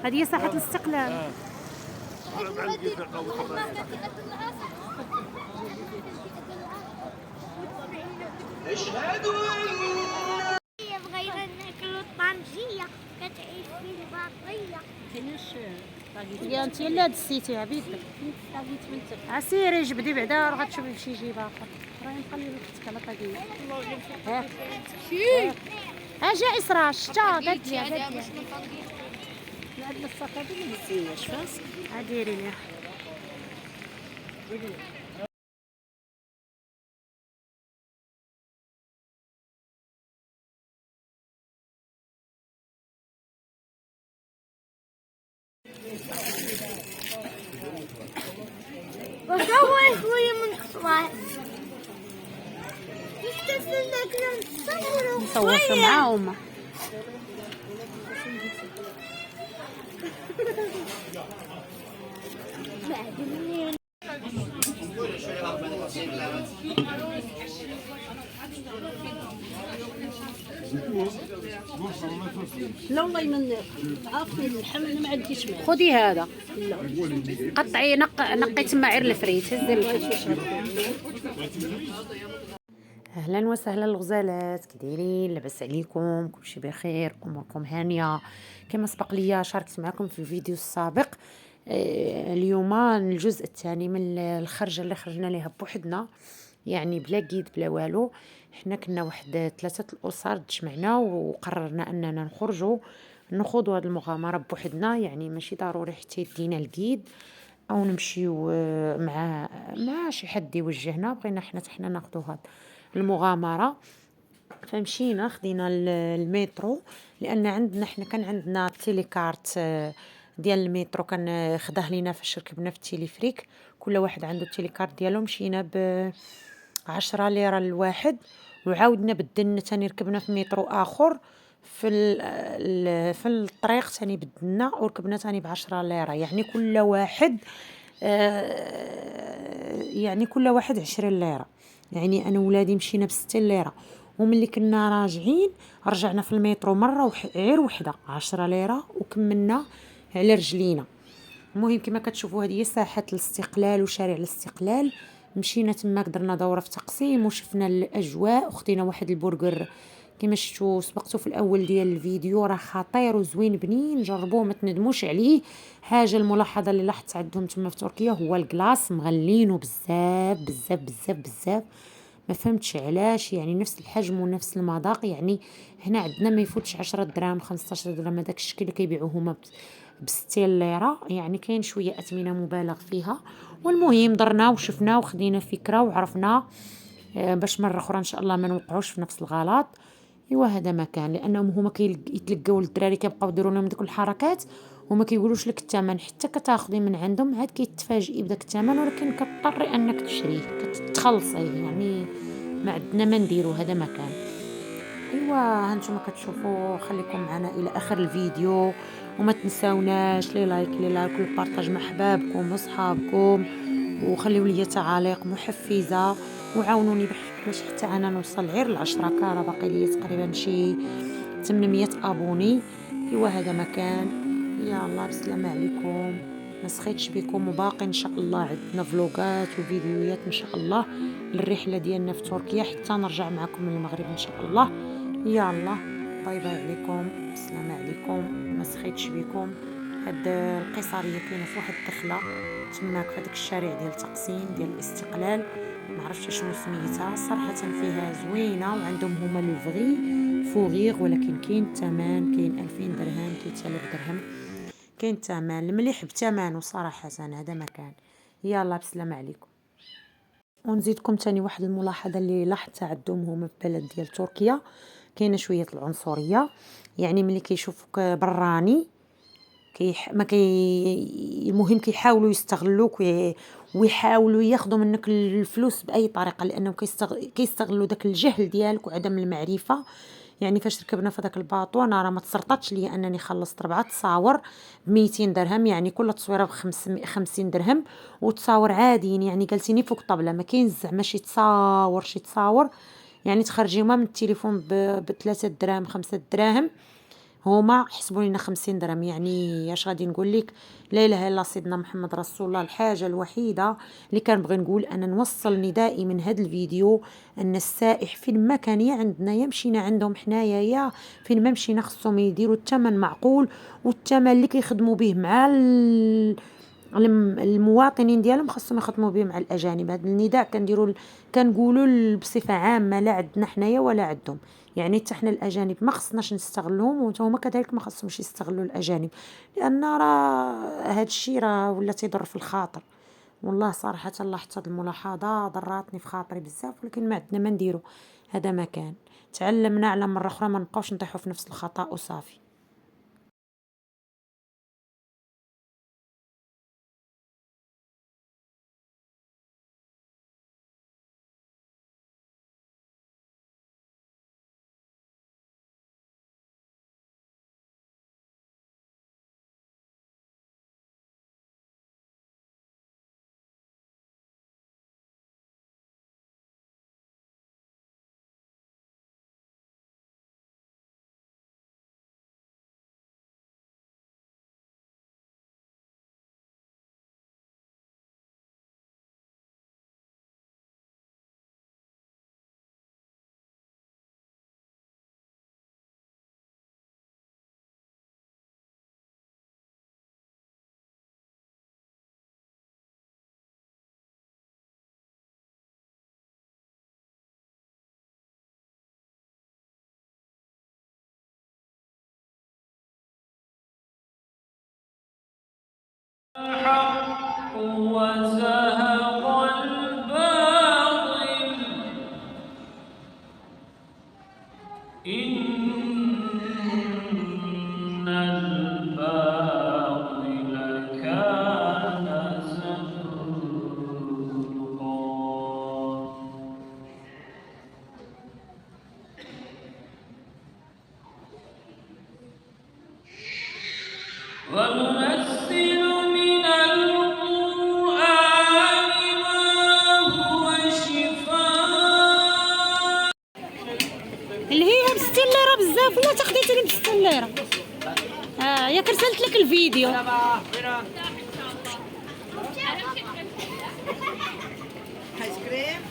هذه هي ساحة الاستقلال. اشهد ان بغينا ناكلوا الطنجية كتعيش في البرية. كايناش طاقيت انت لا دسيتيها بيدك عسيري جبدي بعدا راه غتشوفي فشي جيب اخر راه نخلي لك اختك على طاقية. ها جا اسراء شتا داديها لا الصفا هذه ما دسيناش فاس ديري ليها. وصور شوية من الصباح. استنى كنا نصورتو معاهم. لا والله من عافية الحمل ما عنديش ماء. خذي هذا قطعي نقي تما عير الفريت هزي الفريت. اهلا وسهلا الغزالات، كي دايرين؟ لاباس عليكم؟ كلشي بخير؟ اموركم هانيه؟ كما سبق ليا شاركت معكم في الفيديو السابق. اليوم الجزء الثاني من الخرجه اللي خرجنا ليها بوحدنا، يعني بلا قيد بلا والو. حنا كنا واحد 3 الاسر تجمعنا وقررنا اننا نخرجوا نخوضوا هذه المغامره بوحدنا، يعني ماشي ضروري حتى يدينا القيد او نمشيو مع شي حد يوجهنا. بغينا حنا ناخذوا هذه المغامره، فمشينا خدينا المترو، لان عندنا حنا كان عندنا التيليكارت ديال المترو، كان خداه لينا فاش ركبنا في التيليفريك. كل واحد عنده التيليكارت ديالو. مشينا ب 10 ليره الواحد، وعاودنا بدلنا تاني ركبنا في مترو اخر في الطريق تاني بدلنا وركبنا تاني ب10 ليره. يعني كل واحد 20 ليره. يعني انا ولادي مشينا ب60 ليره، وملي كنا راجعين رجعنا في المترو مره غير وحده 10 ليره وكملنا على رجلينا. المهم كما كتشوفوا هذه هي ساحه الاستقلال وشارع الاستقلال. مشينا تماك درنا دوره في تقسيم وشفنا الاجواء وخدينا واحد البرجر كما شفتوا سبقتوا في الاول ديال الفيديو، راه خطير وزوين بنين، جربوه ما تندموش عليه. حاجه الملاحظه اللي لاحظت عندهم تما في تركيا هو الكلاص مغلينه بزاف بزاف بزاف بزاف، ما فهمتش علاش. يعني نفس الحجم ونفس المذاق، يعني هنا عندنا ما يفوتش 10 دراهم 15 درهم، هذاك الشكل اللي كيبيعوه هما ب60 ليره. يعني كاين شويه اثمنه مبالغ فيها. والمهم درنا وشفنا وخدينا فكره وعرفنا باش مره اخرى ان شاء الله ما نوقعوش في نفس الغلط. ايوا هذا مكان، لانهم هما كيتلقاو الدراري كيبقاو يديروا لهم ديك الحركات وما كيقولوش لك الثمن، حتى كتاخذي من عندهم عاد كيتفاجئي بداك الثمن، ولكن كتضطري انك تشريه كتخلصيه. يعني ما عندنا ما نديروا، هذا مكان. ايوا هانتوما كتشوفوا، خليكم معنا الى اخر الفيديو، وما تنساوناش لي لايك والبارطاج مع حبابكم وصحابكم، وخليوا لي تعاليق محفزه، وعاونوني باش حتى انا نوصل غير ل10 راه باقي لي تقريبا شي 800 ابوني. ايوا هذا مكان. يلا بسلامه عليكم، ما سخيتش بكم، وباقي ان شاء الله عندنا فلوقات وفيديوهات ان شاء الله للرحله ديالنا في تركيا حتى نرجع معكم من المغرب ان شاء الله. يلا باي باي عليكم، بسلامه عليكم، ما سخيتش بكم. هاد القصريه كاينه في واحد الدخله تماك في هذاك الشارع ديال تقسيم ديال الاستقلال، ما عرفتش شنو سميتها صراحه. فيها زوينه وعندهم هما لو فغي فوغيغ، ولكن كاين الثمن، كاين 2000 درهم، كاين 3000 درهم، كاين الثمن المليح بثمنه صراحه. هذا مكان. يلا بسلامه عليكم. ونزيدكم تاني واحد الملاحظه اللي لاحظتها عندهم هما في البلد ديال تركيا، كاينه شويه العنصريه. يعني ملي كيشوفوك براني المهم كيحاولوا يستغلوك ويحاولوا ياخذوا منك الفلوس باي طريقه، لانهم كيستغلوا داك الجهل ديالك وعدم المعرفه. يعني فاش ركبنا في داك الباطو انا راه ما تسرطتش ليا انني خلصت 4 تصاور ب 200 درهم، يعني كل تصويره ب 50 درهم، وتصاور عاديين. يعني جالسيني فوق الطبله، ما كاين زعما شي تصاور يعني تخرجي ما من التليفون ب 3 دراهم 5 دراهم، هما حسبوا لنا 50 درهم. يعني اش غادي نقول لك، لا اله الا سيدنا محمد رسول الله. الحاجه الوحيده اللي كنبغي نقول انا نوصل ندائي من هذا الفيديو، ان السائح فين ما كان يا عندنا يا مشينا عندهم حنايا يا فين ما مشينا، خصهم يديروا الثمن معقول، والثمن اللي كيخدموا به مع المواطنين ديالهم خاصهم يخدموا به مع الاجانب. هذا النداء كنقولوا بصفه عامه، لا عندنا حنايا ولا عندهم. يعني حتى حنا الاجانب ما خصناش نستغلوهم، وهما كذلك ما خصهمش يستغلوا الاجانب، لان راه هذا الشيء راه ولا تيضر في الخاطر. والله صراحه لاحظت هذه الملاحظه ضراتني في خاطري بزاف، ولكن ما عندنا ما نديرو. هذا ما كان تعلمنا على مره اخرى ما نبقاوش نطيحوا في نفس الخطا وصافي. الحق وزهق الباطل إن الباطل كان زهوقا. وننزل من القرآن ما هو شفاء. اللي هي ب60 ليره بزاف، ولا تاخديتي لي ب60 ليره؟ ياك رسلت لك الفيديو. ايس كريم؟